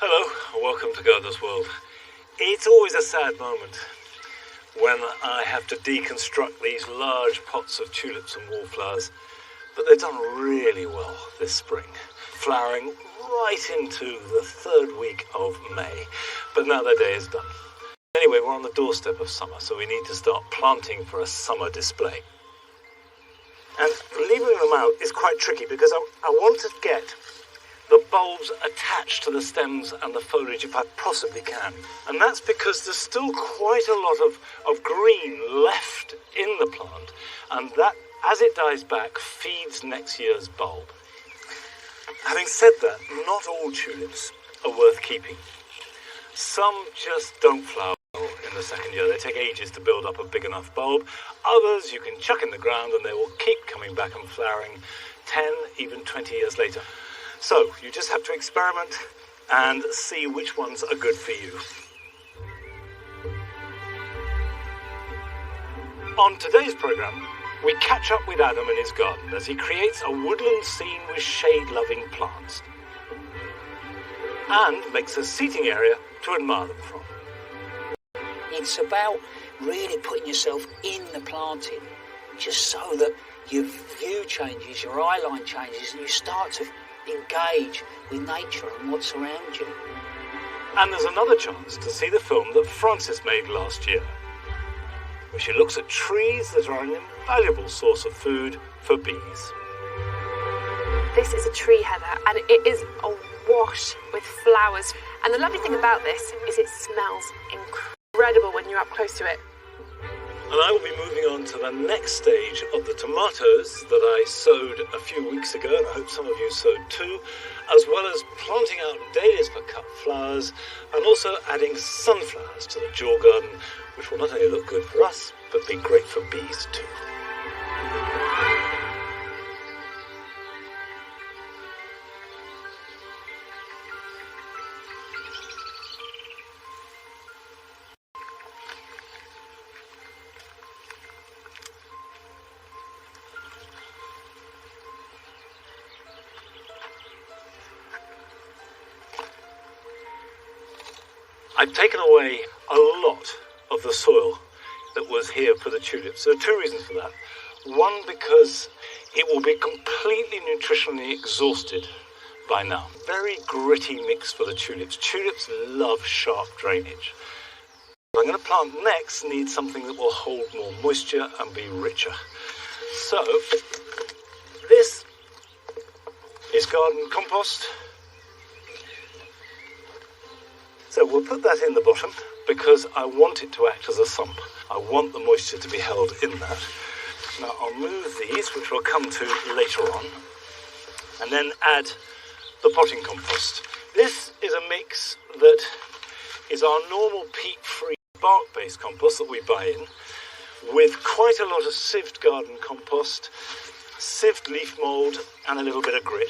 Hello, welcome to Gardener's World. It's always a sad moment when I have to deconstruct these large pots of tulips and wallflowers, but they've done really well this spring, flowering right into the third week of May, but now their day is done. Anyway, we're on the doorstep of summer, so we need to start planting for a summer display. And leaving them out is quite tricky because I want to get the bulbs attached to the stems and the foliage if I possibly can. And that's because there's still quite a lot of green left in the plant, and that, as it dies back, feeds next year's bulb. Having said that, not all tulips are worth keeping. Some just don't flower in the second year. They take ages to build up a big enough bulb. Others you can chuck in the ground and they will keep coming back and flowering 10, even 20 years later. So you just have to experiment and see which ones are good for you. On today's programme, we catch up with Adam in his garden as he creates a woodland scene with shade-loving plants and makes a seating area to admire them from. It's about really putting yourself in the planting, just so that your view changes, your eye line changes, and you start to engage with nature and what's around you. And there's another chance to see the film that Frances made last year, where she looks at trees that are an invaluable source of food for bees. This is a tree heather, and it is awash with flowers. And the lovely thing about this is it smells incredible when you're up close to it. And I will be moving on to the next stage of the tomatoes that I sowed a few weeks ago, and I hope some of you sowed too, as well as planting out dahlias for cut flowers, and also adding sunflowers to the dual garden, which will not only look good for us, but be great for bees too. I've taken away a lot of the soil that was here for the tulips. There are two reasons for that. One, because it will be completely nutritionally exhausted by now. Very gritty mix for the tulips. Tulips love sharp drainage. What I'm going to plant next needs something that will hold more moisture and be richer. So, this is garden compost. So we'll put that in the bottom because I want it to act as a sump. I want the moisture to be held in that. Now I'll move these, which we'll come to later on, and then add the potting compost. This is a mix that is our normal peat-free bark-based compost that we buy in, with quite a lot of sieved garden compost, sieved leaf mould, and a little bit of grit.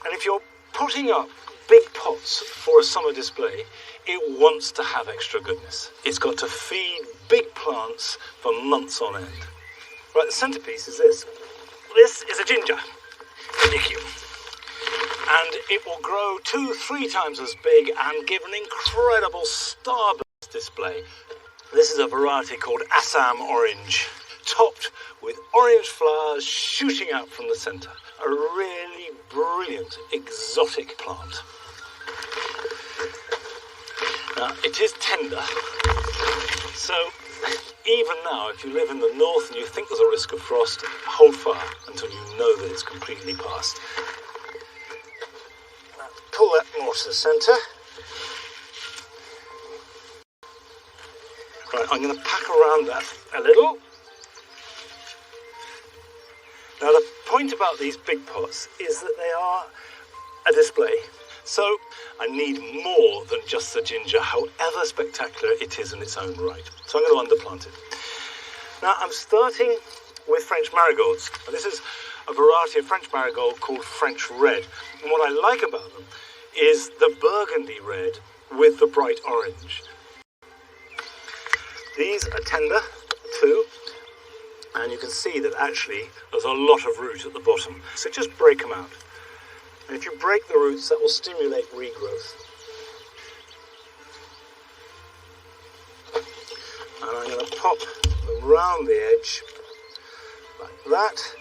And if you're potting up big pots for a summer display, it wants to have extra goodness. It's got to feed big plants for months on end. Right, the centerpiece is this. This is a ginger, Iniculum, and it will grow 2-3 times as big and give an incredible starburst display. This is a variety called Assam Orange, topped with orange flowers shooting out from the center. A really brilliant exotic plant. Now, it is tender, so even now, if you live in the north and you think there's a risk of frost, hold fire until you know that it's completely past. Now, pull that more to the centre. Right, I'm going to pack around that a little. Now, the point about these big pots is that they are a display. So I need more than just the ginger, however spectacular it is in its own right. So I'm going to underplant it. Now I'm starting with French marigolds. This is a variety of French marigold called French red. And what I like about them is the burgundy red with the bright orange. These are tender too. And you can see that actually there's a lot of root at the bottom. So just break them out. And if you break the roots, that will stimulate regrowth. And I'm going to pop them round the edge, like that.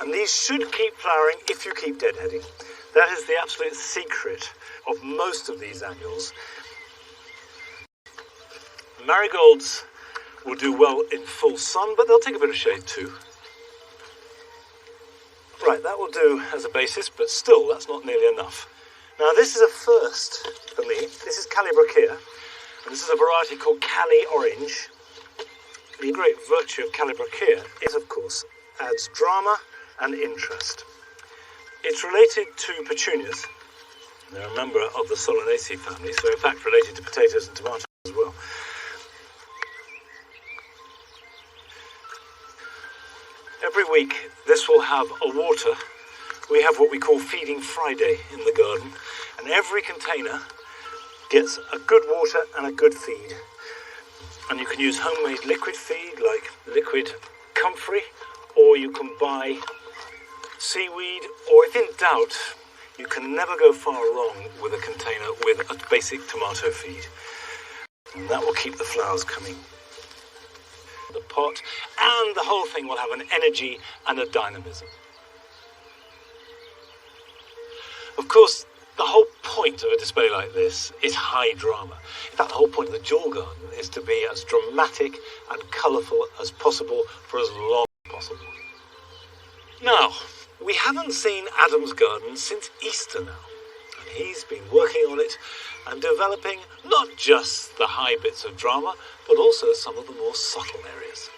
And these should keep flowering if you keep deadheading. That is the absolute secret of most of these annuals. Marigolds will do well in full sun, but they'll take a bit of shade too. Right, that will do as a basis, but still that's not nearly enough. Now this is a first for me. This is Cali Brachia, and this is a variety called Cali Orange. The great virtue of Cali Brachia is, of course, adds drama and interest. It's related to petunias. They're a member of the Solanaceae family, so in fact related to potatoes and tomatoes as well. Every week this will have a water. We have what we call Feeding Friday in the garden, and every container gets a good water and a good feed. And you can use homemade liquid feed like liquid comfrey, or you can buy seaweed, or if in doubt, you can never go far wrong with a container with a basic tomato feed. And that will keep the flowers coming. The pot, and the whole thing will have an energy and a dynamism. Of course, the whole point of a display like this is high drama. In fact, the whole point of the jewel garden is to be as dramatic and colourful as possible for as long as possible. Now, we haven't seen Adam's garden since Easter now, and he's been working on it and developing not just the high bits of drama, but also some of the more subtle areas.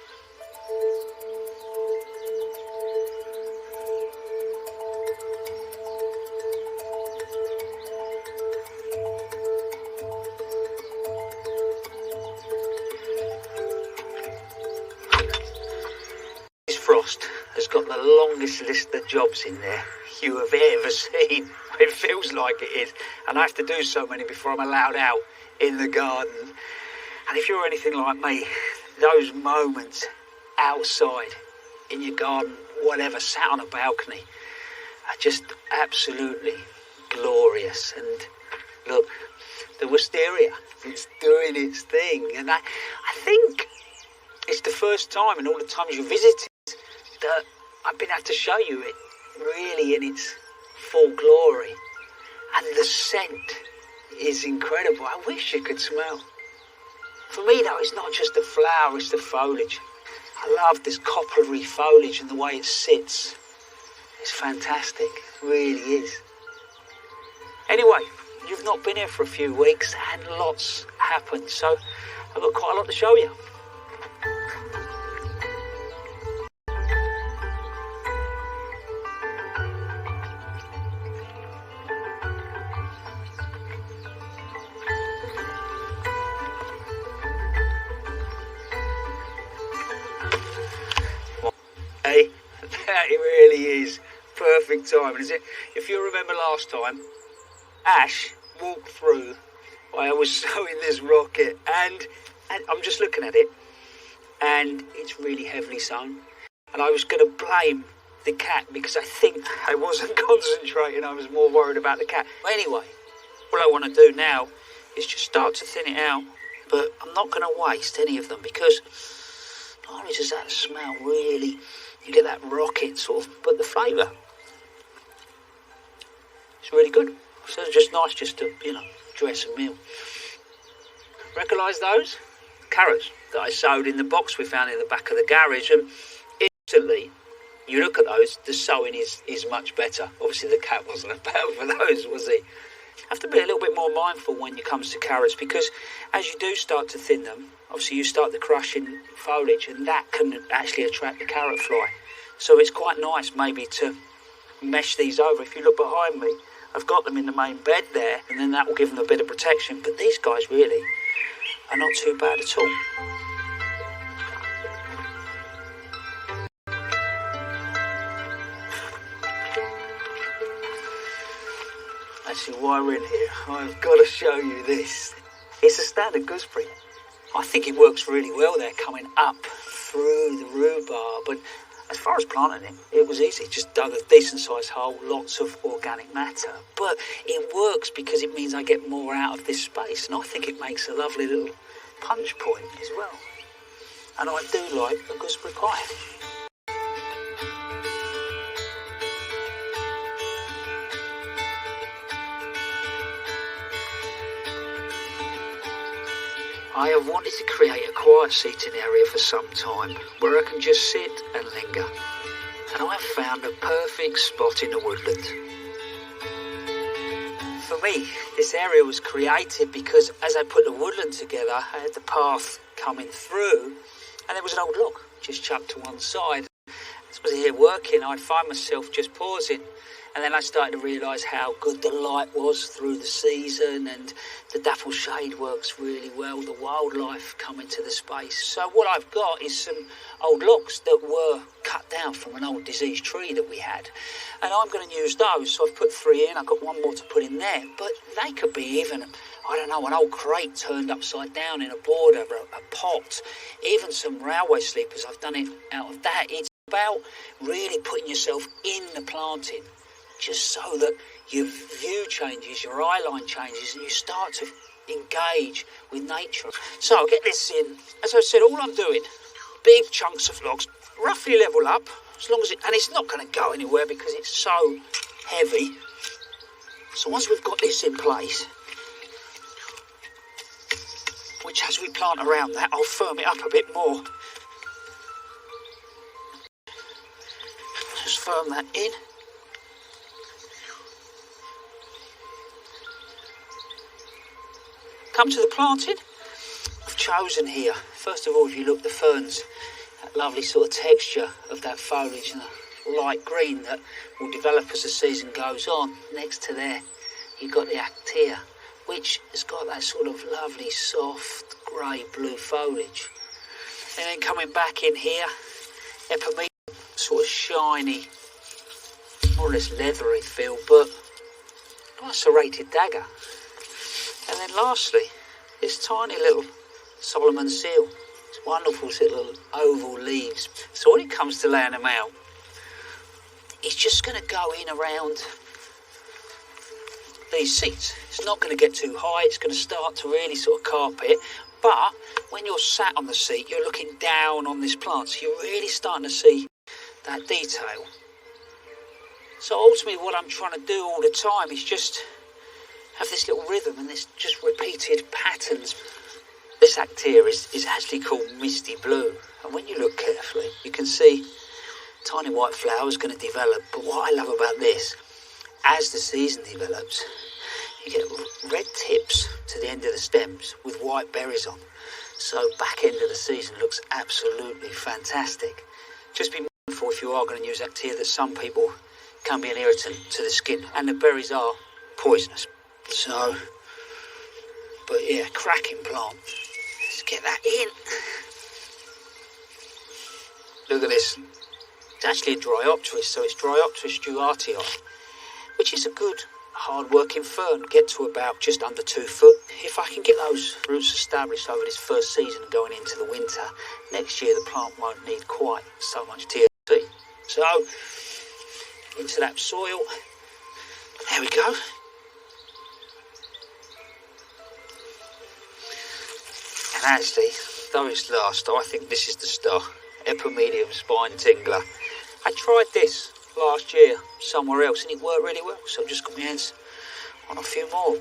This frost has got the longest list of jobs in there you have ever seen. It feels like it is, and I have to do so many before I'm allowed out in the garden. And if you're anything like me, those moments outside in your garden, whatever, sat on a balcony, are just absolutely glorious. And look, the wisteria, it's doing its thing, and I think it's the first time in all the times you visited that I've been able to show you it really in its full glory. And the scent is incredible. I wish you could smell. For me though, it's not just the flower, it's the foliage. I love this coppery foliage and the way it sits. It's fantastic, it really is. Anyway, you've not been here for a few weeks and lots happened, so I've got quite a lot to show you. That it really is perfect timing, is it? If you remember last time, Ash walked through while I was sowing this rocket, and I'm just looking at it, and it's really heavily sown. And I was going to blame the cat because I think I wasn't concentrating. I was more worried about the cat. But anyway, all I want to do now is just start to thin it out, but I'm not going to waste any of them because not only does that smell really, you get that rocket sort of, but the flavour, it's really good. So it's just nice just to, dress a meal. Recognise those? Carrots that I sowed in the box we found in the back of the garage, and instantly, you look at those, the sowing is much better. Obviously the cat wasn't about for those, was he? Have to be a little bit more mindful when it comes to carrots, because as you do start to thin them, obviously you start the crushing foliage, and that can actually attract the carrot fly. So it's quite nice maybe to mesh these over. If you look behind me, I've got them in the main bed there, and then that will give them a bit of protection. But these guys really are not too bad at all. Actually, while we're in here, I've got to show you this. It's a standard gooseberry. I think it works really well there, coming up through the rhubarb, but as far as planting it was easy. Just dug a decent sized hole, lots of organic matter. But it works because it means I get more out of this space, and I think it makes a lovely little punch point as well. And I do like a gooseberry pie. I have wanted to create a quiet seating area for some time where I can just sit and linger, and I have found a perfect spot in the woodland. For me, this area was created because as I put the woodland together, I had the path coming through, and there was an old log just chucked to one side. As I was here working, I'd find myself just pausing. And then I started to realise how good the light was through the season, and the dapple shade works really well, the wildlife coming to the space. So what I've got is some old logs that were cut down from an old diseased tree that we had. And I'm going to use those, so I've put 3 in, I've got 1 more to put in there. But they could be even, I don't know, an old crate turned upside down in a border, a pot, even some railway sleepers. I've done it out of that. It's about really putting yourself in the planting, just so that your view changes, your eye line changes, and you start to engage with nature. So I'll get this in. As I said, all I'm doing, big chunks of logs, roughly level up, as long as and it's not going to go anywhere because it's so heavy. So once we've got this in place, which as we plant around that, I'll firm it up a bit more. Just firm that in. Come to the planting. I've chosen here, first of all, if you look, the ferns, that lovely sort of texture of that foliage and the light green that will develop as the season goes on. Next to there, you've got the actea, which has got that sort of lovely, soft, grey-blue foliage. And then coming back in here, epimedium, sort of shiny, more or less leathery feel, but nice serrated dagger. And then lastly, this tiny little Solomon seal. It's wonderful little oval leaves. So when it comes to laying them out, it's just going to go in around these seats. It's not going to get too high. It's going to start to really sort of carpet. But when you're sat on the seat, you're looking down on this plant. So you're really starting to see that detail. So ultimately what I'm trying to do all the time is just have this little rhythm and this just repeated patterns. This actea is actually called misty blue, and when you look carefully you can see tiny white flowers going to develop. But what I love about this, as the season develops, you get red tips to the end of the stems with white berries on. So back end of the season looks absolutely fantastic. Just be mindful if you are going to use actea that some people can be an irritant to the skin, and the berries are poisonous. So, but yeah, cracking plant. Let's get that in. Look at this. It's actually a Dryopteris, so it's Dryopteris juartii, which is a good hard-working fern. Get to about just under 2 foot. If I can get those roots established over this first season and going into the winter, next year the plant won't need quite so much TLC. So, into that soil. There we go. And actually, those last, I think this is the star. Epimedium spine tingler. I tried this last year somewhere else and it worked really well. So I've just got my hands on a few more.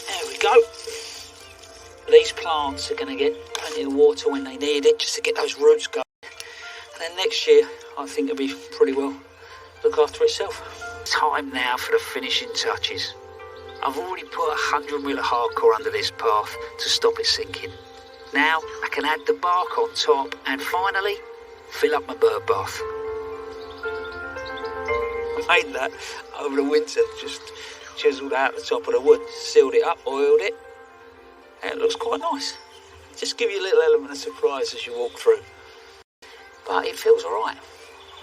There we go. These plants are going to get plenty of water when they need it, just to get those roots going. And then next year, I think it'll be pretty well look after itself. Time now for the finishing touches. I've already put 100 ml of hardcore under this path to stop it sinking. Now I can add the bark on top and finally fill up my bird bath. I made that over the winter, just chiselled out the top of the wood, sealed it up, oiled it, and it looks quite nice. Just give you a little element of surprise as you walk through. But it feels alright.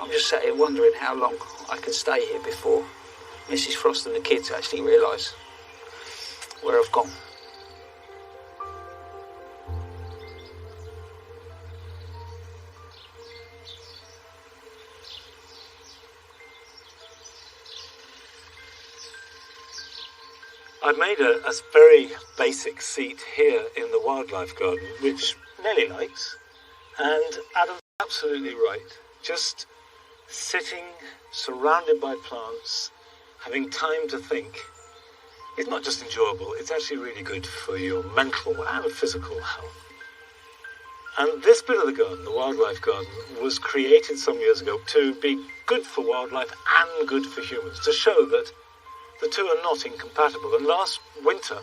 I'm just sat here wondering how long I can stay here before Mrs. Frost and the kids actually realise where I've gone. I've made a very basic seat here in the wildlife garden, which Nellie likes. And Adam's absolutely right. Just sitting, surrounded by plants, having time to think, is not just enjoyable, it's actually really good for your mental and physical health. And this bit of the garden, the wildlife garden, was created some years ago to be good for wildlife and good for humans, to show that the two are not incompatible. And last winter,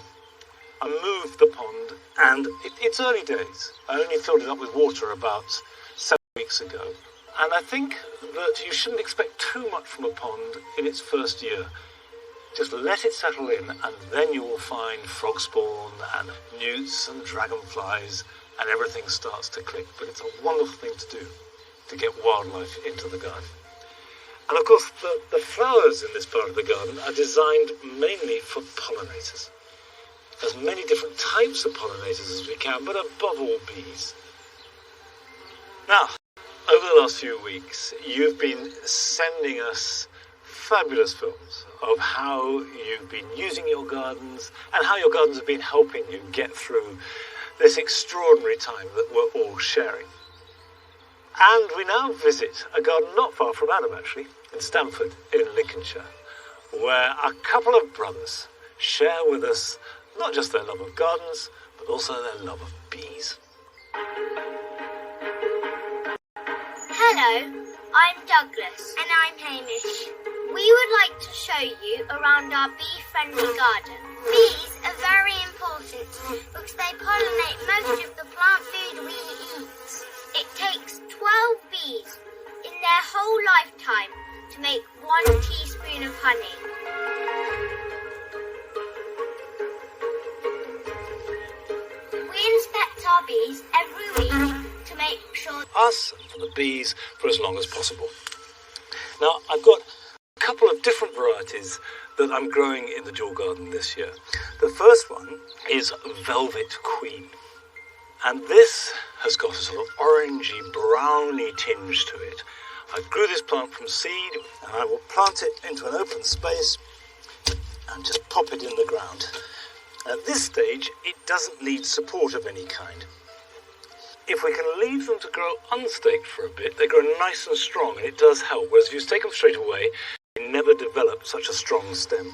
I moved the pond, and it's early days. I only filled it up with water about 7 weeks ago. And I think that you shouldn't expect too much from a pond in its first year. Just let it settle in, and then you will find frog spawn and newts and dragonflies, and everything starts to click. But it's a wonderful thing to do, to get wildlife into the garden. And of course, the flowers in this part of the garden are designed mainly for pollinators. As many different types of pollinators as we can, but above all bees. Now, over the last few weeks, you've been sending us fabulous films of how you've been using your gardens and how your gardens have been helping you get through this extraordinary time that we're all sharing. And we now visit a garden not far from Adam, actually, in Stamford, in Lincolnshire, where a couple of brothers share with us not just their love of gardens, but also their love of bees. Hello, I'm Douglas. And I'm Hamish. We would like to show you around our bee-friendly garden. Bees are very important because they pollinate most of the plant food we eat. It takes 12 bees in their whole lifetime to make 1 teaspoon of honey. We inspect our bees every week to make sure Us and for the bees for as long as possible. Now, I've got a couple of different varieties that I'm growing in the dual garden this year. The first one is Velvet Queen. And this has got a sort of orangey, browny tinge to it. I grew this plant from seed, and I will plant it into an open space and just pop it in the ground. At this stage, it doesn't need support of any kind. If we can leave them to grow unstaked for a bit, they grow nice and strong, and it does help. Whereas if you stake them straight away, they never develop such a strong stem.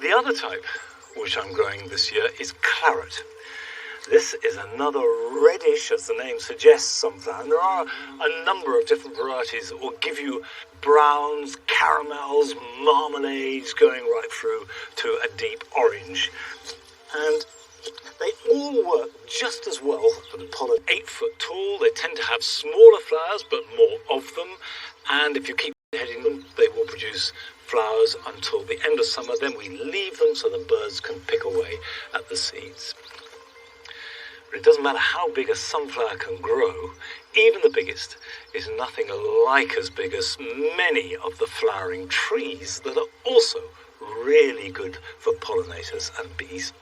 The other type, which I'm growing this year, is Claret. This is another reddish, as the name suggests, sunflower. And there are a number of different varieties that will give you browns, caramels, marmalades, going right through to a deep orange. And they all work just as well for the pollen. 8 foot tall, they tend to have smaller flowers, but more of them. And if you keep heading them, they will produce flowers until the end of summer. Then we leave them so the birds can pick away at the seeds. But it doesn't matter how big a sunflower can grow, even the biggest is nothing like as big as many of the flowering trees that are also really good for pollinators and bees.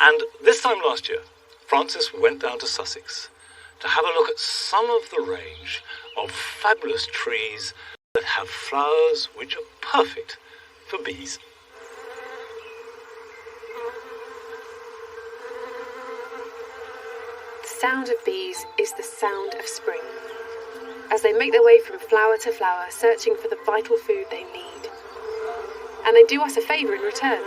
And this time last year, Francis went down to Sussex to have a look at some of the range of fabulous trees that have flowers which are perfect for bees. The sound of bees is the sound of spring, as they make their way from flower to flower, searching for the vital food they need. And they do us a favour in return.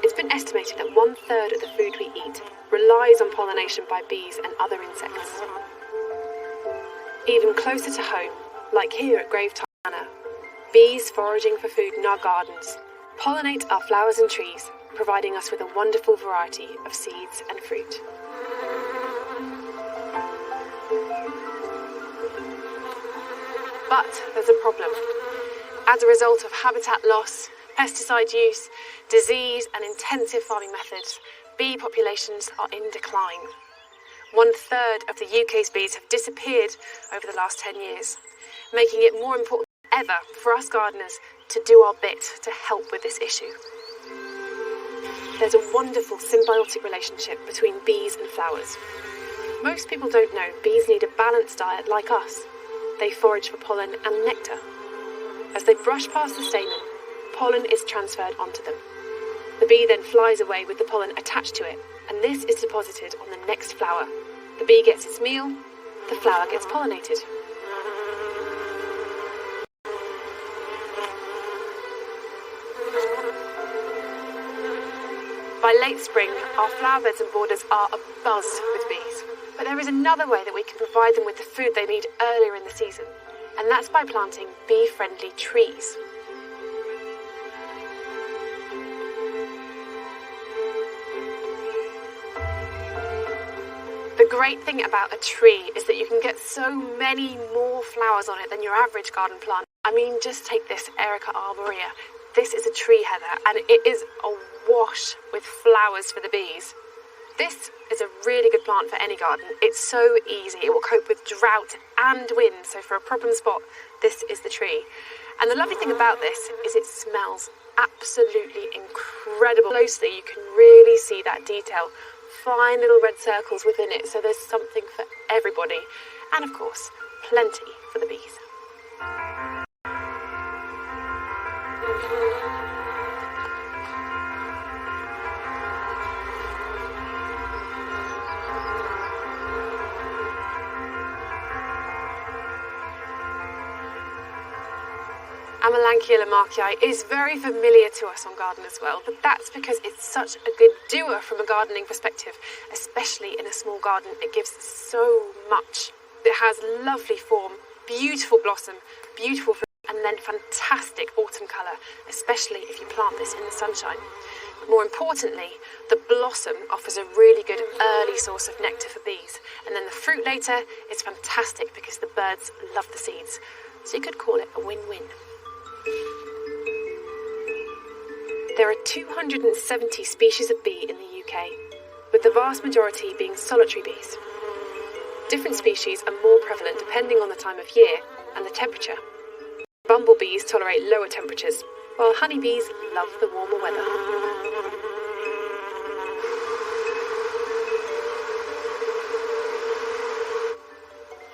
It's been estimated that 1/3 of the food we eat relies on pollination by bees and other insects. Even closer to home, like here at Gravetime Manor, bees foraging for food in our gardens pollinate our flowers and trees, providing us with a wonderful variety of seeds and fruit. But there's a problem. As a result of habitat loss, pesticide use, disease and intensive farming methods, bee populations are in decline. 1/3 of the UK's bees have disappeared over the last 10 years, making it more important than ever for us gardeners to do our bit to help with this issue. There's a wonderful symbiotic relationship between bees and flowers. Most people don't know bees need a balanced diet like us. They forage for pollen and nectar. As they brush past the stamen, pollen is transferred onto them. The bee then flies away with the pollen attached to it, and this is deposited on the next flower. The bee gets its meal, the flower gets pollinated. By late spring, our flower beds and borders are abuzz with bees. But there is another way that we can provide them with the food they need earlier in the season, and that's by planting bee-friendly trees. The great thing about a tree is that you can get so many more flowers on it than your average garden plant. I mean, just take this Erica arborea. This is a tree heather, and it is awash with flowers for the bees. This is a really good plant for any garden. It's so easy. It will cope with drought and wind, so for a problem spot, this is the tree. And the lovely thing about this is it smells absolutely incredible. Closely, you can really see that detail. Fine little red circles within it, so there's something for everybody. And of course, plenty for the bees. Amelanchier lamarckii is very familiar to us on Garden as Well, but that's because it's such a good doer from a gardening perspective, especially in a small garden. It gives so much. It has lovely form, beautiful blossom, beautiful fruit, and then fantastic autumn colour, especially if you plant this in the sunshine. More importantly, the blossom offers a really good early source of nectar for bees, and then the fruit later is fantastic because the birds love the seeds. So you could call it a win-win. There are 270 species of bee in the UK, with the vast majority being solitary bees. Different species are more prevalent depending on the time of year and the temperature. Bumblebees tolerate lower temperatures, while honeybees love the warmer weather.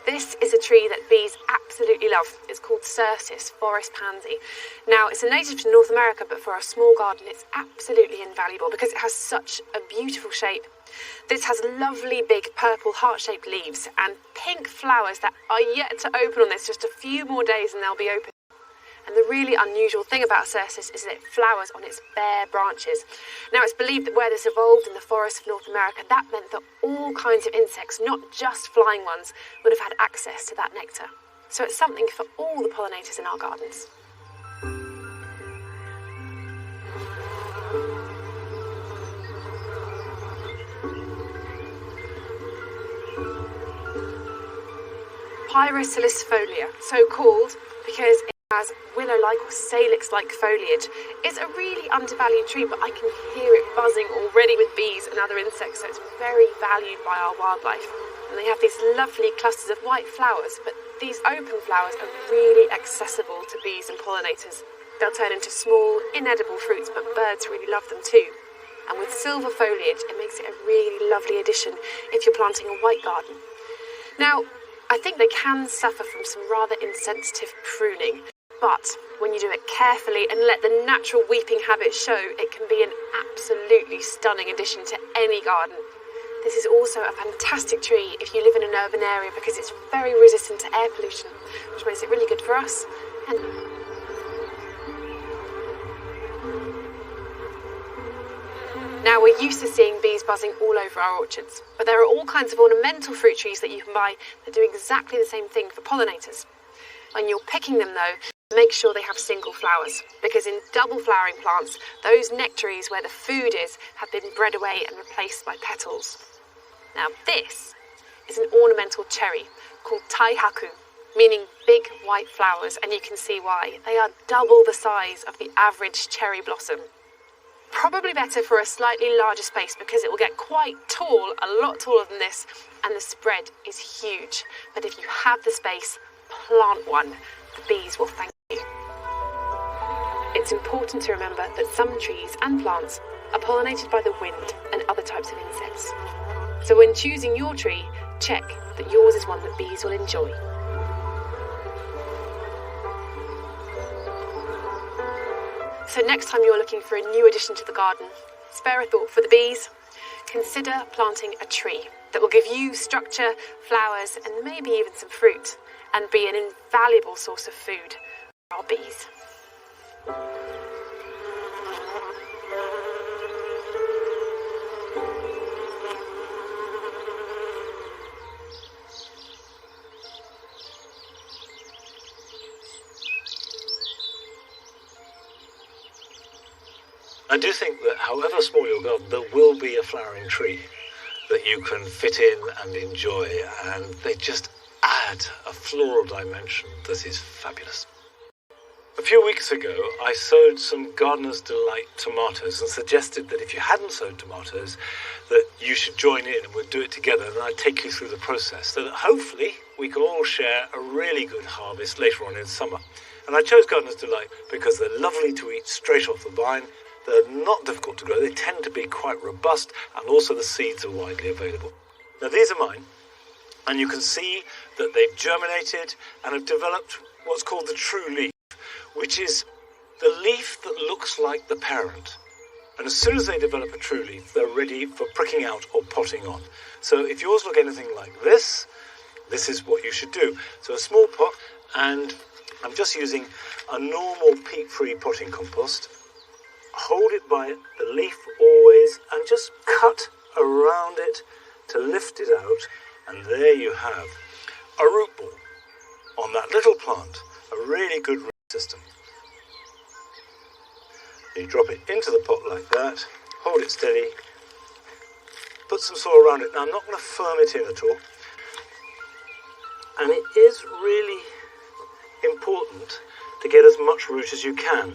This is a tree that bees absolutely love. It's called Cercis, forest pansy. Now, it's a native to North America, but for a small garden, it's absolutely invaluable because it has such a beautiful shape. This has lovely big purple heart-shaped leaves and pink flowers that are yet to open on this. Just a few more days and they'll be open. And the really unusual thing about Cercis is that it flowers on its bare branches. Now, it's believed that where this evolved in the forests of North America, that meant that all kinds of insects, not just flying ones, would have had access to that nectar. So it's something for all the pollinators in our gardens. Pyrus salicifolia, so called because it has willow-like or salix-like foliage. It's a really undervalued tree, but I can hear it buzzing already with bees and other insects, so it's very valued by our wildlife. And they have these lovely clusters of white flowers, but these open flowers are really accessible to bees and pollinators. They'll turn into small, inedible fruits, but birds really love them too. And with silver foliage, it makes it a really lovely addition if you're planting a white garden. Now, I think they can suffer from some rather insensitive pruning, but when you do it carefully and let the natural weeping habit show, it can be an absolutely stunning addition to any garden. This is also a fantastic tree if you live in an urban area because it's very resistant to air pollution, which makes it really good for us. And now, we're used to seeing bees buzzing all over our orchards, but there are all kinds of ornamental fruit trees that you can buy that do exactly the same thing for pollinators. When you're picking them though, make sure they have single flowers, because in double flowering plants, those nectaries where the food is have been bred away and replaced by petals. Now this is an ornamental cherry called taihaku, meaning big white flowers, and you can see why. They are double the size of the average cherry blossom. Probably better for a slightly larger space because it will get quite tall, a lot taller than this, and the spread is huge. But if you have the space, plant one. The bees will thank you. It's important to remember that some trees and plants are pollinated by the wind and other types of insects. So when choosing your tree, check that yours is one that bees will enjoy. So So next time you're looking for a new addition to the garden, spare a thought for the bees. Consider planting a tree that will give you structure, flowers, and maybe even some fruit, and be an invaluable source of food for our bees. I do think that however small your garden, there will be a flowering tree that you can fit in and enjoy, and they just add a floral dimension that is fabulous. A few weeks ago, I sowed some Gardener's Delight tomatoes and suggested that if you hadn't sowed tomatoes, that you should join in and we'd do it together, and I'd take you through the process so that hopefully we can all share a really good harvest later on in summer. And I chose Gardener's Delight because they're lovely to eat straight off the vine. They're not difficult to grow, they tend to be quite robust, and also the seeds are widely available. Now these are mine, and you can see that they've germinated and have developed what's called the true leaf, which is the leaf that looks like the parent. And as soon as they develop a true leaf, they're ready for pricking out or potting on. So if yours look anything like this, this is what you should do. So a small pot, and I'm just using a normal peat-free potting compost. Hold it by the leaf always and just cut around it to lift it out, and there you have a root ball on that little plant, a really good root system. You drop it into the pot like that, hold it steady, put some soil around it. Now I'm not going to firm it in at all, and it is really important to get as much root as you can.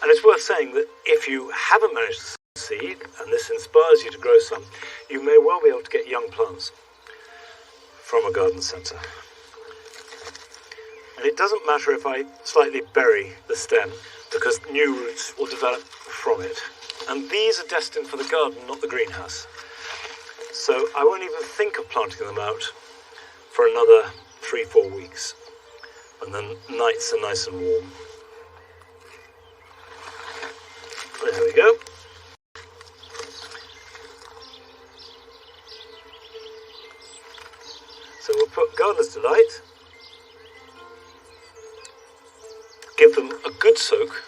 And it's worth saying that if you haven't managed to seed, and this inspires you to grow some, you may well be able to get young plants from a garden centre. And it doesn't matter if I slightly bury the stem, because new roots will develop from it. And these are destined for the garden, not the greenhouse. So I won't even think of planting them out for another 3-4 weeks. And then nights are nice and warm. There we go. So we'll put Gardener's Delight, give them a good soak,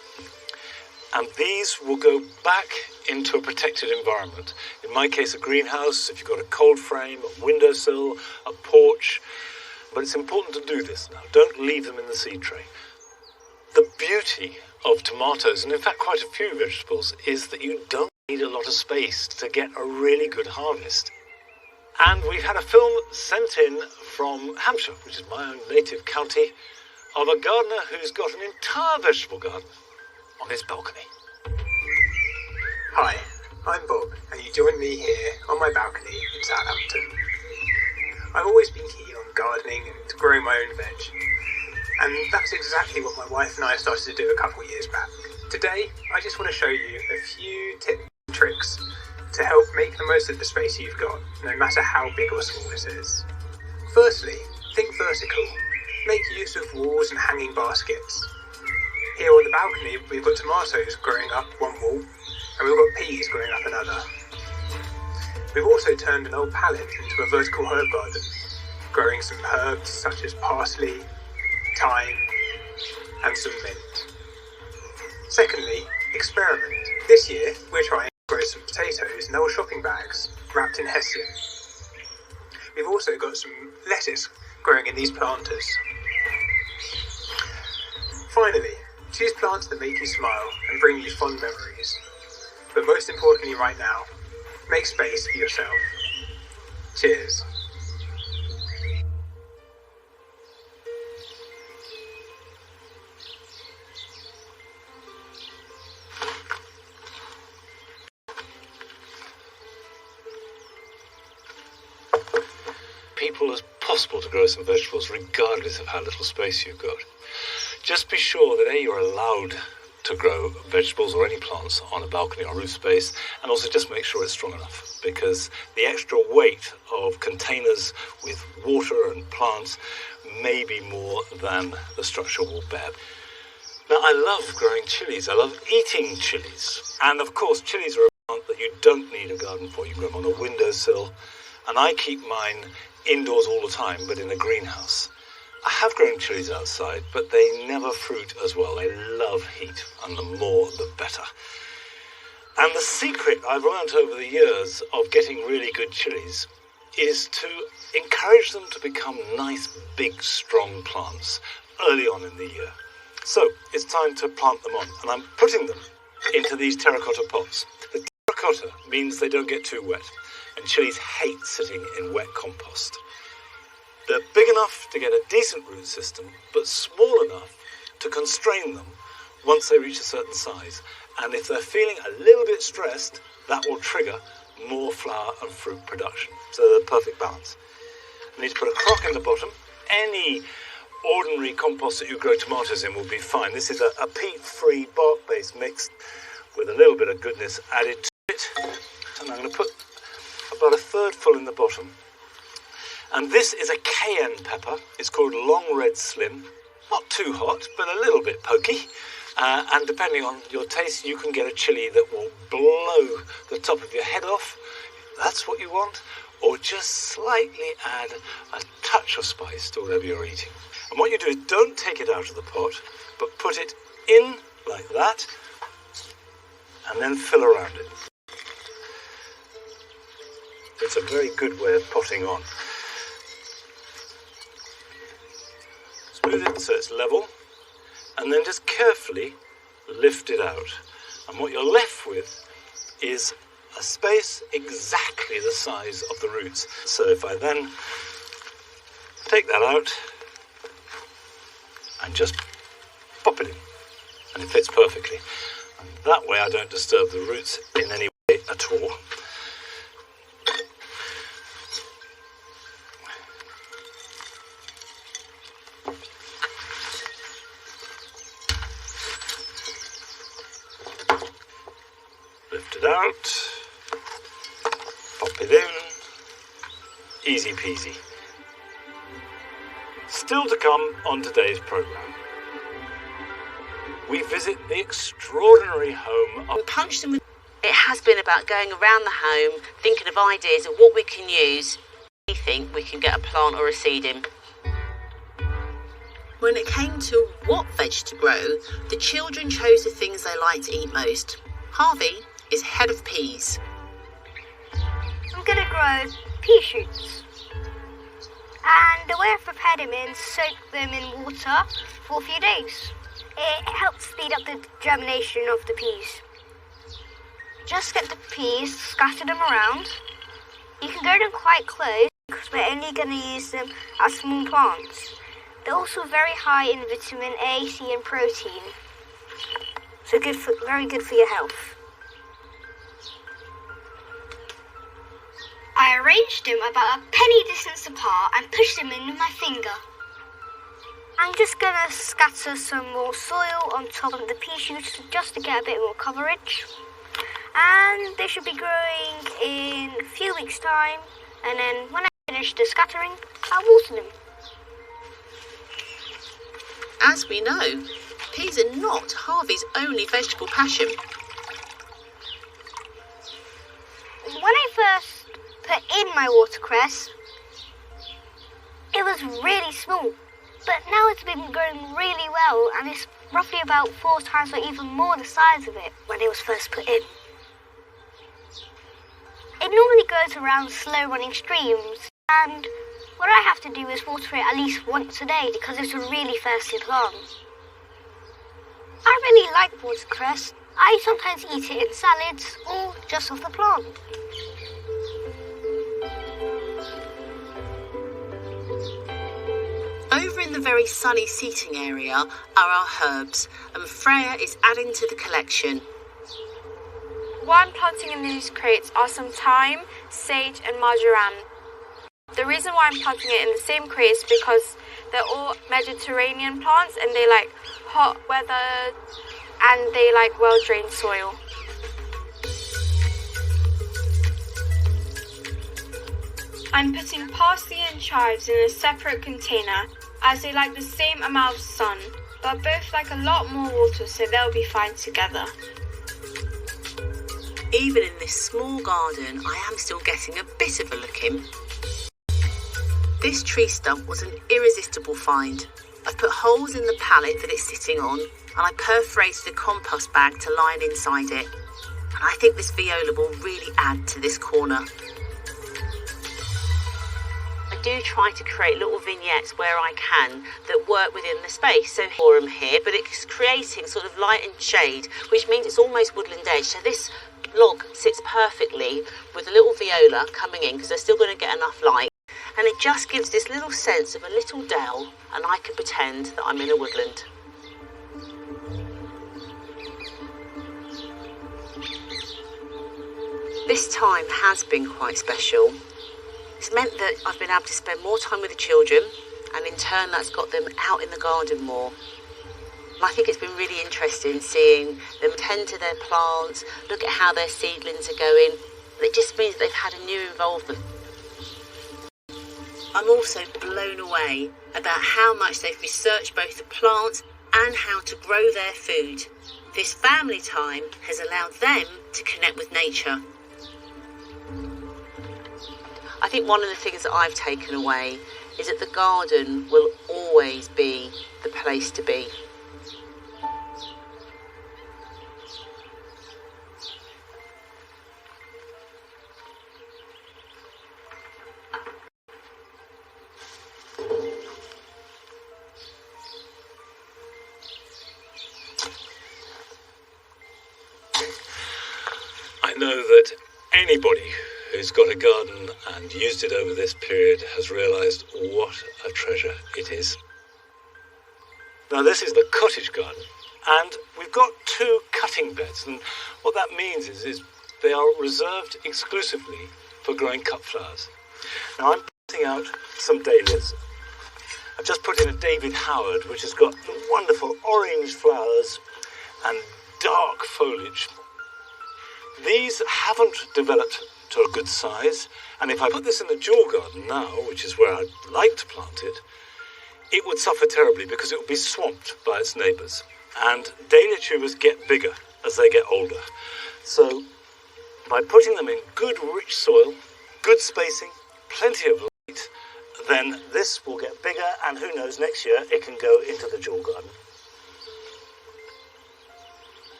and these will go back into a protected environment. In my case, a greenhouse, if you've got a cold frame, a windowsill, a porch. But it's important to do this now. Don't leave them in the seed tray. The beauty of tomatoes, and in fact quite a few vegetables, is that you don't need a lot of space to get a really good harvest. And we've had a film sent in from Hampshire, which is my own native county, of a gardener who's got an entire vegetable garden on his balcony. Hi, I'm Bob, and you join me here on my balcony in Southampton. I've always been keen on gardening and growing my own veg. And that's exactly what my wife and I started to do a couple of years back. Today, I just want to show you a few tips and tricks to help make the most of the space you've got, no matter how big or small it is. Firstly, think vertical. Make use of walls and hanging baskets. Here on the balcony, we've got tomatoes growing up one wall, and we've got peas growing up another. We've also turned an old pallet into a vertical herb garden, growing some herbs such as parsley, thyme, and some mint. Secondly, experiment. This year, we're trying to grow some potatoes in old shopping bags, wrapped in hessian. We've also got some lettuce growing in these planters. Finally, choose plants that make you smile and bring you fond memories. But most importantly right now, make space for yourself. Cheers. People as possible to grow some vegetables regardless of how little space you've got. Just be sure that A, you're allowed to grow vegetables or any plants on a balcony or roof space, and also just make sure it's strong enough, because the extra weight of containers with water and plants may be more than the structure will bear. Now, I love growing chilies. I love eating chilies. And of course, chilies are a plant that you don't need a garden for. You can grow them on a windowsill. And I keep mine indoors all the time, but in a greenhouse. I have grown chilies outside, but they never fruit as well. They love heat, and the more, the better. And the secret I've learned over the years of getting really good chilies is to encourage them to become nice, big, strong plants early on in the year. So it's time to plant them on, and I'm putting them into these terracotta pots. The terracotta means they don't get too wet, and chilies hate sitting in wet compost. They're big enough to get a decent root system, but small enough to constrain them once they reach a certain size. And if they're feeling a little bit stressed, that will trigger more flower and fruit production. So they're the perfect balance. You need to put a crock in the bottom. Any ordinary compost that you grow tomatoes in will be fine. This is a peat-free bark-based mix with a little bit of goodness added to it. And I'm going to put about a third full in the bottom. And this is a cayenne pepper. It's called long red slim. Not too hot, but a little bit pokey. And depending on your taste, you can get a chili that will blow the top of your head off. If that's what you want. Or just slightly add a touch of spice to whatever you're eating. And what you do is don't take it out of the pot, but put it in like that, and then fill around it. It's a very good way of potting on. Smooth it so it's level, and then just carefully lift it out. And what you're left with is a space exactly the size of the roots. So if I then take that out and just pop it in, and it fits perfectly. And that way I don't disturb the roots in any way at all. Lift it out. Pop it in, easy peasy. Still to come on today's programme, we visit the extraordinary home of... Punch them with... It has been about going around the home, thinking of ideas of what we can use. Anything we can get a plant or a seed in. When it came to what veg to grow, the children chose the things they like to eat most. Harvey is head of peas. I'm going to grow pea shoots. And the way I've prepared them is soak them in water for a few days. It helps speed up the germination of the peas. Just get the peas, scatter them around. You can grow them quite close because we're only going to use them as small plants. They're also very high in vitamin A, C and protein. So very good for your health. I arranged them about a penny distance apart and pushed them in with my finger. I'm just going to scatter some more soil on top of the pea shoots just to get a bit more coverage. And they should be growing in a few weeks' time. And then when I finish the scattering, I'll water them. As we know, peas are not Harvey's only vegetable passion. When I first put in my watercress, it was really small, but now it's been growing really well and it's roughly about 4 times or even more the size of it when it was first put in. It normally grows around slow running streams, and what I have to do is water it at least once a day because it's a really thirsty plant. I really like watercress. I sometimes eat it in salads or just off the plant. Over in the very sunny seating area are our herbs, and Freya is adding to the collection. What I'm planting in these crates are some thyme, sage and marjoram. The reason why I'm planting it in the same crate is because they're all Mediterranean plants and they like hot weather, and they like well-drained soil. I'm putting parsley and chives in a separate container as they like the same amount of sun, but both like a lot more water, so they'll be fine together. Even in this small garden, I am still getting a bit of a look in. This tree stump was an irresistible find. I've put holes in the pallet that it's sitting on, and I perforated a compost bag to line inside it. And I think this viola will really add to this corner. I do try to create little vignettes where I can that work within the space. So for them here, but it's creating sort of light and shade, which means it's almost woodland edge. So this log sits perfectly with a little viola coming in because they're still going to get enough light. And it just gives this little sense of a little dell, and I can pretend that I'm in a woodland. This time has been quite special. It's meant that I've been able to spend more time with the children, and in turn that's got them out in the garden more. And I think it's been really interesting seeing them tend to their plants, look at how their seedlings are going. It just means they've had a new involvement. I'm also blown away about how much they've researched both the plants and how to grow their food. This family time has allowed them to connect with nature. I think one of the things that I've taken away is that the garden will always be the place to be. I know that anybody who's got a garden and used it over this period has realised what a treasure it is. Now this is the cottage garden, and we've got 2 cutting beds, and what that means is they are reserved exclusively for growing cut flowers. Now I'm putting out some dahlias. I've just put in a David Howard, which has got wonderful orange flowers and dark foliage. These haven't developed to a good size, and if I put this in the dual garden now, which is where I'd like to plant it, it would suffer terribly because it would be swamped by its neighbours. And dahlia tubers get bigger as they get older. So by putting them in good rich soil, good spacing, plenty of light, then this will get bigger, and who knows, next year it can go into the dual garden.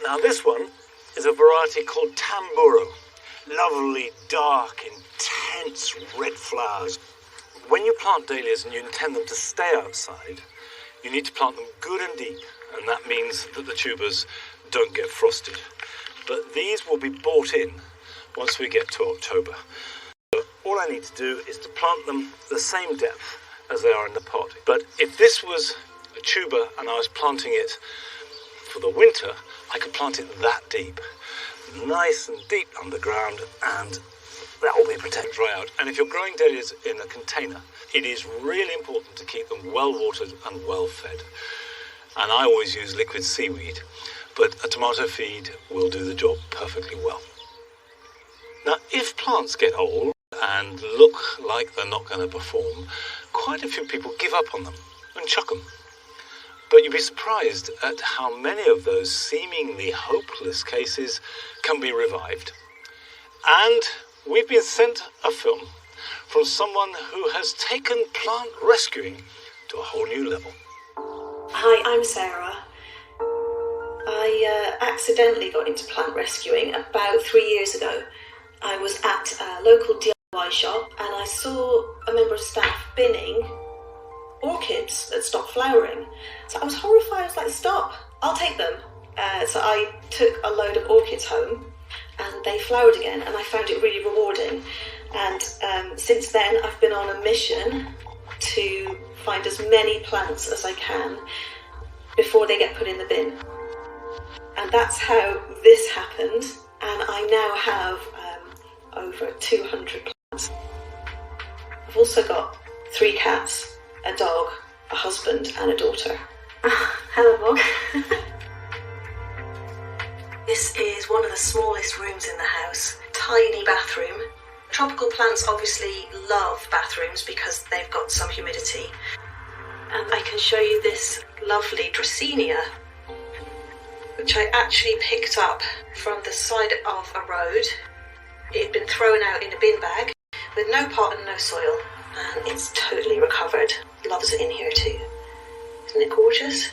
Now this one is a variety called Tamburo. Lovely, dark, intense red flowers. When you plant dahlias and you intend them to stay outside, you need to plant them good and deep, and that means that the tubers don't get frosted. But these will be bought in once we get to October. So all I need to do is to plant them the same depth as they are in the pot. But if this was a tuber and I was planting it for the winter, I could plant it that deep, nice and deep underground, and that will be protected dry out. And if you're growing dahlias in a container, it is really important to keep them well watered and well fed. And I always use liquid seaweed, but a tomato feed will do the job perfectly well. Now, if plants get old and look like they're not going to perform, quite a few people give up on them and chuck them. But you'd be surprised at how many of those seemingly hopeless cases can be revived. And we've been sent a film from someone who has taken plant rescuing to a whole new level. Hi, I'm Sarah. I accidentally got into plant rescuing about 3 years ago. I was at a local DIY shop and I saw a member of staff binning orchids that stopped flowering. So I was horrified. I was like, stop, I'll take them. So I took a load of orchids home and they flowered again, and I found it really rewarding. And since then I've been on a mission to find as many plants as I can before they get put in the bin. And that's how this happened, and I now have over 200 plants. I've also got 3 cats, a dog, a husband and a daughter. Hello, Bob. This is one of the smallest rooms in the house. Tiny bathroom. Tropical plants obviously love bathrooms because they've got some humidity. And I can show you this lovely Dracaena, which I actually picked up from the side of a road. It had been thrown out in a bin bag with no pot and no soil, and it's totally recovered. Loves it in here too. Isn't it gorgeous?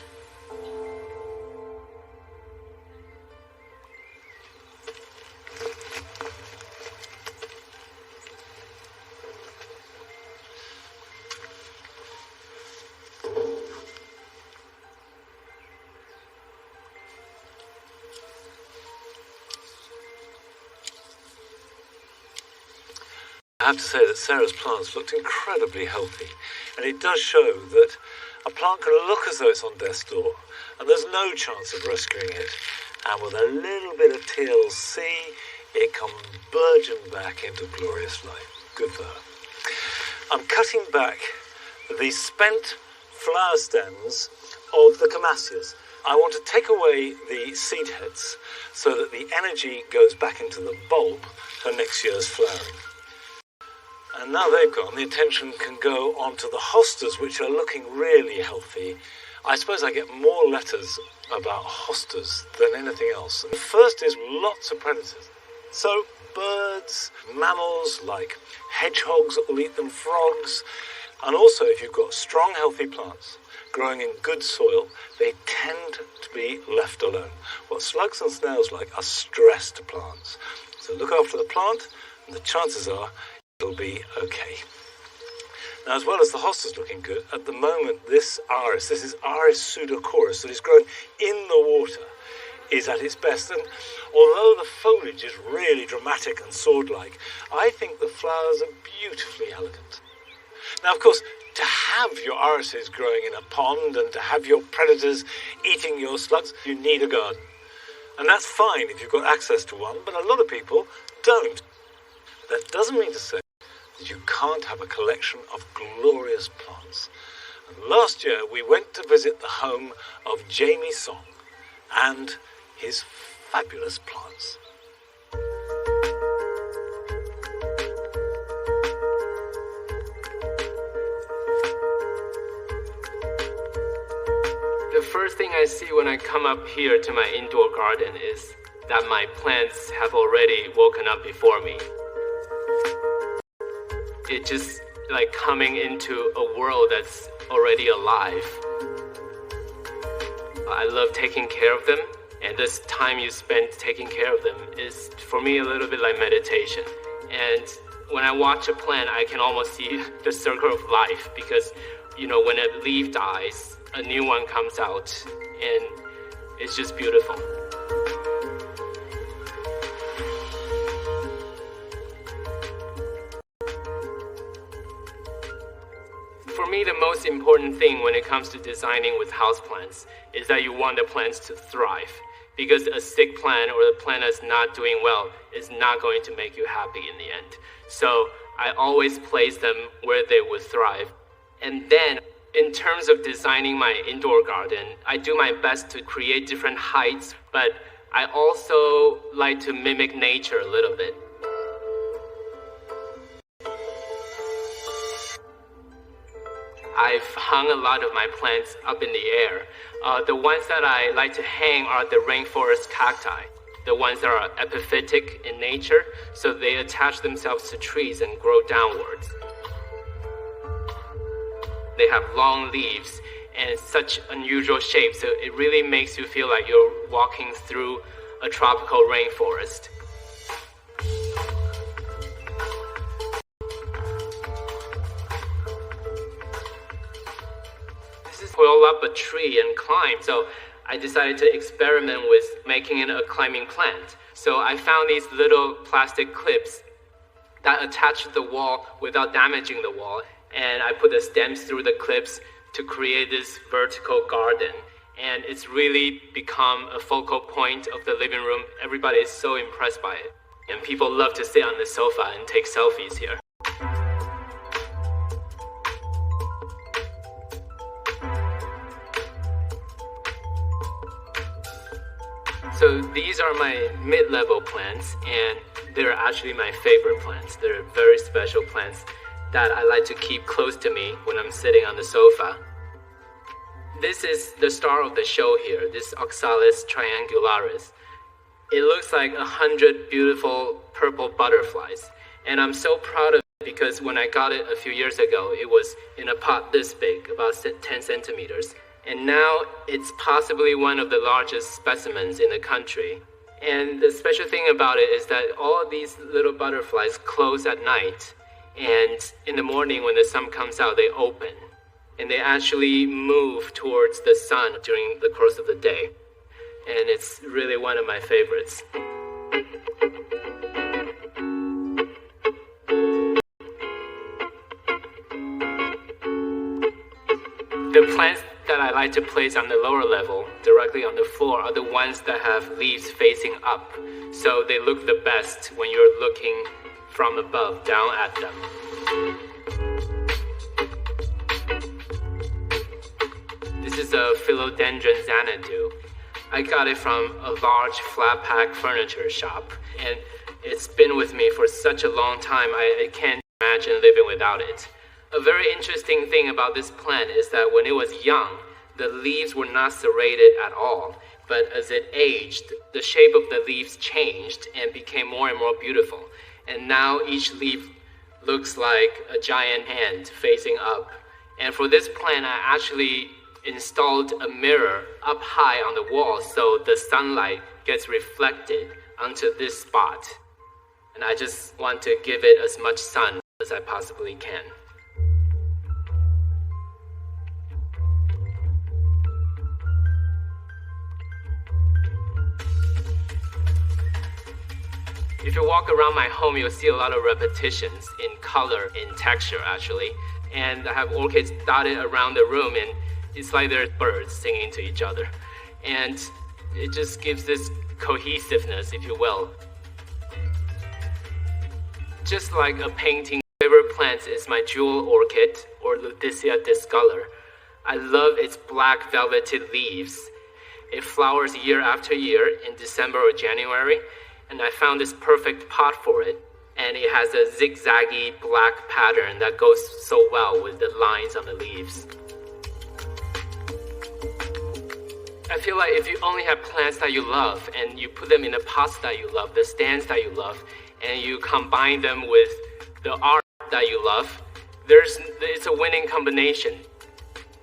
I have to say that Sarah's plants looked incredibly healthy, and it does show that a plant can look as though it's on death's door, and there's no chance of rescuing it. And with a little bit of TLC, it can burgeon back into glorious life. Good for her. I'm cutting back the spent flower stems of the Camasias. I want to take away the seed heads so that the energy goes back into the bulb for next year's flowering. And now they've gone, the attention can go on to the hostas, which are looking really healthy. I suppose I get more letters about hostas than anything else. And the first is lots of predators. So birds, mammals like hedgehogs that will eat them, frogs. And also if you've got strong, healthy plants growing in good soil, they tend to be left alone. What slugs and snails like are stressed plants. So look after the plant, and the chances are it'll be okay. Now, as well as the hostas looking good, at the moment this is Iris pseudochorus that is grown in the water, is at its best. And although the foliage is really dramatic and sword-like, I think the flowers are beautifully elegant. Now, of course, to have your irises growing in a pond and to have your predators eating your slugs, you need a garden. And that's fine if you've got access to one, but a lot of people don't. That doesn't mean to say that you can't have a collection of glorious plants. And last year we went to visit the home of Jamie Song and his fabulous plants. The first thing I see when I come up here to my indoor garden is that my plants have already woken up before me. It's just like coming into a world that's already alive. I love taking care of them, and this time you spend taking care of them is, for me, a little bit like meditation. And when I watch a plant, I can almost see the circle of life because, when a leaf dies, a new one comes out, and it's just beautiful. For me, the most important thing when it comes to designing with houseplants is that you want the plants to thrive. Because a sick plant or a plant that's not doing well is not going to make you happy in the end. So I always place them where they would thrive. And then, in terms of designing my indoor garden, I do my best to create different heights, but I also like to mimic nature a little bit. I've hung a lot of my plants up in the air. The ones that I like to hang are the rainforest cacti, the ones that are epiphytic in nature, so they attach themselves to trees and grow downwards. They have long leaves and such unusual shapes, so it really makes you feel like you're walking through a tropical rainforest. Pull up a tree and climb, so I decided to experiment with making it a climbing plant. So I found these little plastic clips that attach to the wall without damaging the wall, and I put the stems through the clips to create this vertical garden. And it's really become a focal point of the living room. Everybody is so impressed by it, and people love to sit on the sofa and take selfies here. So these are my mid-level plants, and they're actually my favorite plants. They're very special plants that I like to keep close to me when I'm sitting on the sofa. This is the star of the show here, this Oxalis triangularis. It looks like 100 beautiful purple butterflies, and I'm so proud of it because when I got it a few years ago, it was in a pot this big, about 10 centimeters. And now it's possibly one of the largest specimens in the country. And the special thing about it is that all of these little butterflies close at night, and in the morning when the sun comes out, they open. And they actually move towards the sun during the course of the day. And it's really one of my favorites. The plants that I like to place on the lower level, directly on the floor, are the ones that have leaves facing up. So they look the best when you're looking from above down at them. This is a philodendron xanadu. I got it from a large flat pack furniture shop, and it's been with me for such a long time, I can't imagine living without it. A very interesting thing about this plant is that when it was young, the leaves were not serrated at all, but as it aged, the shape of the leaves changed and became more and more beautiful. And now each leaf looks like a giant hand facing up. And for this plant, I actually installed a mirror up high on the wall so the sunlight gets reflected onto this spot. And I just want to give it as much sun as I possibly can. If you walk around my home, you'll see a lot of repetitions in color, in texture actually. And I have orchids dotted around the room, and it's like they're birds singing to each other. And it just gives this cohesiveness, if you will. Just like a painting, favorite plant is my jewel orchid, or Lutetia discolor. I love its black velvety leaves. It flowers year after year in December or January, and I found this perfect pot for it. And it has a zigzaggy black pattern that goes so well with the lines on the leaves. I feel like if you only have plants that you love and you put them in the pots that you love, the stands that you love, and you combine them with the art that you love, it's a winning combination.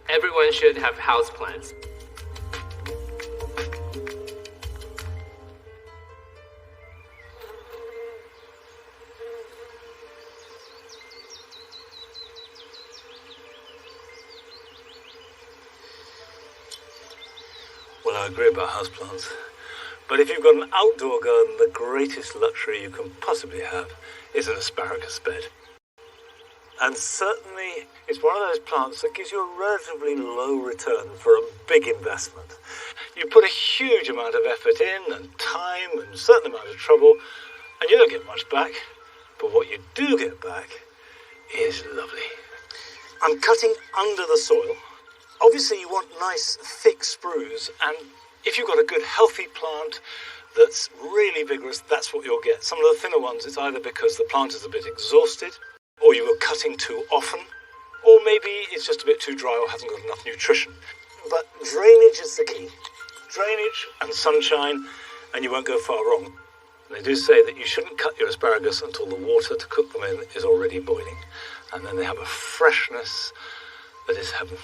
Everyone should have houseplants. I agree about houseplants. But if you've got an outdoor garden, the greatest luxury you can possibly have is an asparagus bed. And certainly it's one of those plants that gives you a relatively low return for a big investment. You put a huge amount of effort in, and time, and a certain amount of trouble, and you don't get much back. But what you do get back is lovely. I'm cutting under the soil. Obviously you want nice thick sprues, and if you've got a good healthy plant that's really vigorous, that's what you'll get. Some of the thinner ones, it's either because the plant is a bit exhausted, or you were cutting too often, or maybe it's just a bit too dry or hasn't got enough nutrition. But drainage is the key. Drainage and sunshine, and you won't go far wrong. And they do say that you shouldn't cut your asparagus until the water to cook them in is already boiling, and then they have a freshness that is heaven.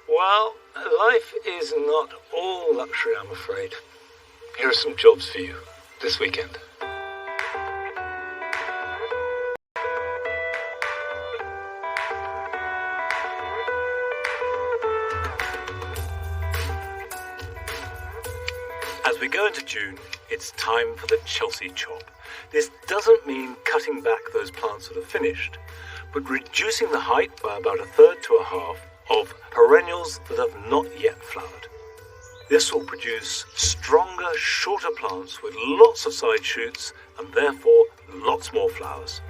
Well, life is not all luxury, I'm afraid. Here are some jobs for you this weekend. As we go into June, it's time for the Chelsea chop. This doesn't mean cutting back those plants that are finished, but reducing the height by about a third to a half of perennials that have not yet flowered. This will produce stronger, shorter plants with lots of side shoots and therefore lots more flowers.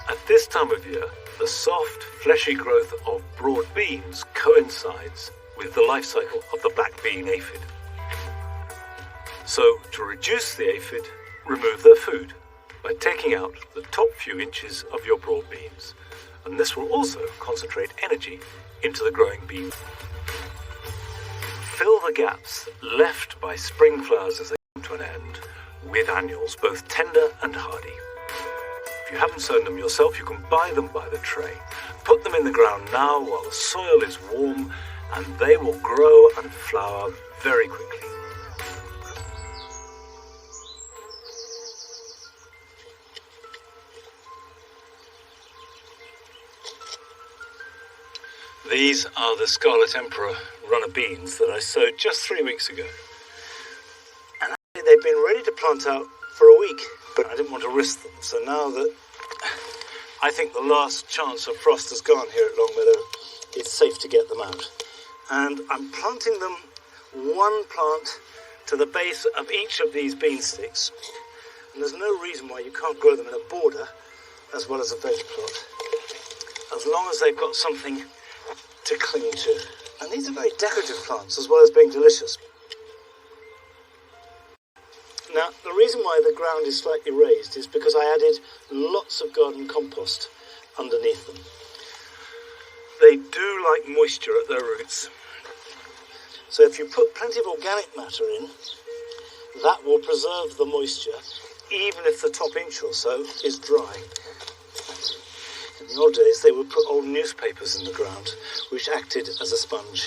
At this time of year, The soft, fleshy growth of broad beans coincides with the life cycle of the black bean aphid. So, to reduce the aphid, remove their food by taking out the top few inches of your broad beans. And this will also concentrate energy into the growing bean. Fill the gaps left by spring flowers as they come to an end with annuals, both tender and hardy. If you haven't sown them yourself, you can buy them by the tray. Put them in the ground now while the soil is warm, and they will grow and flower very quickly. These are the Scarlet Emperor runner beans that I sowed just 3 weeks ago. And actually they've been ready to plant out for a week, but I didn't want to risk them. So now that I think the last chance of frost has gone here at Longmeadow, it's safe to get them out. And I'm planting them one plant to the base of each of these bean sticks. And there's no reason why you can't grow them in a border as well as a veg plot, as long as they've got something to cling to. And these are very decorative plants as well as being delicious. Now, the reason why the ground is slightly raised is because I added lots of garden compost underneath them. They do like moisture at their roots. So if you put plenty of organic matter in, that will preserve the moisture even if the top inch or so is dry. In the old days, they would put old newspapers in the ground, which acted as a sponge.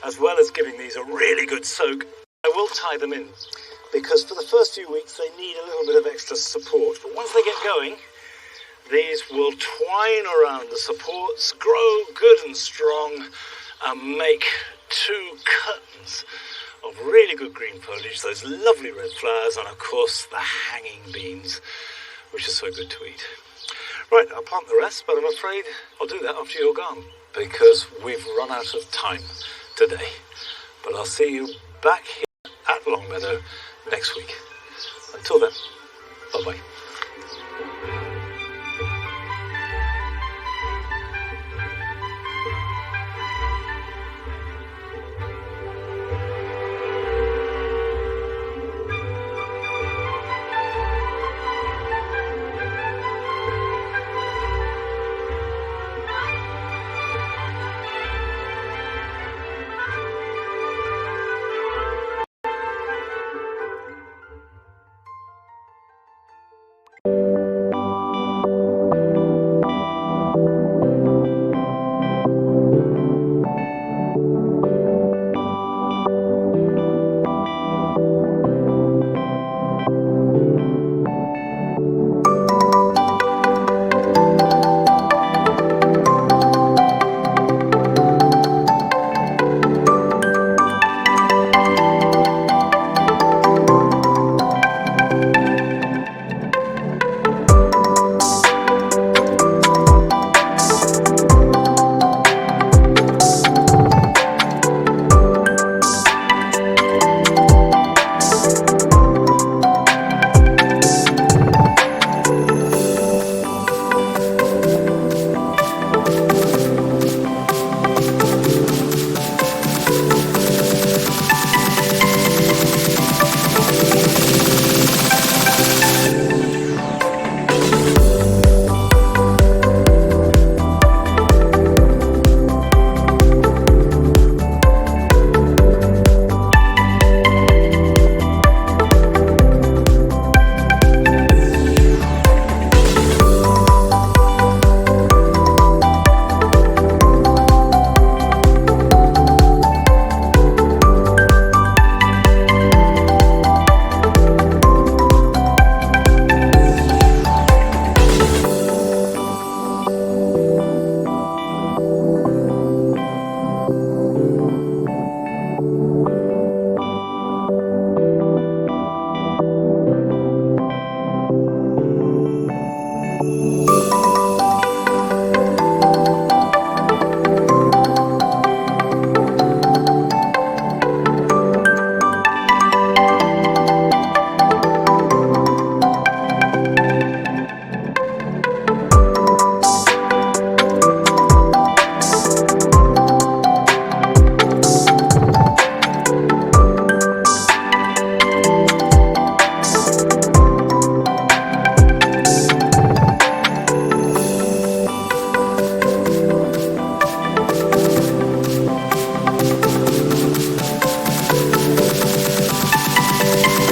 As well as giving these a really good soak, I will tie them in, because for the first few weeks they need a little bit of extra support. But once they get going, these will twine around the supports, grow good and strong, and make 2 curtains of really good green foliage, those lovely red flowers, and of course the hanging beans, which are so good to eat. Right, I'll plant the rest, but I'm afraid I'll do that after you're gone, because we've run out of time today. But I'll see you back here at Longmeadow next week. Until then, bye-bye.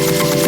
Bye.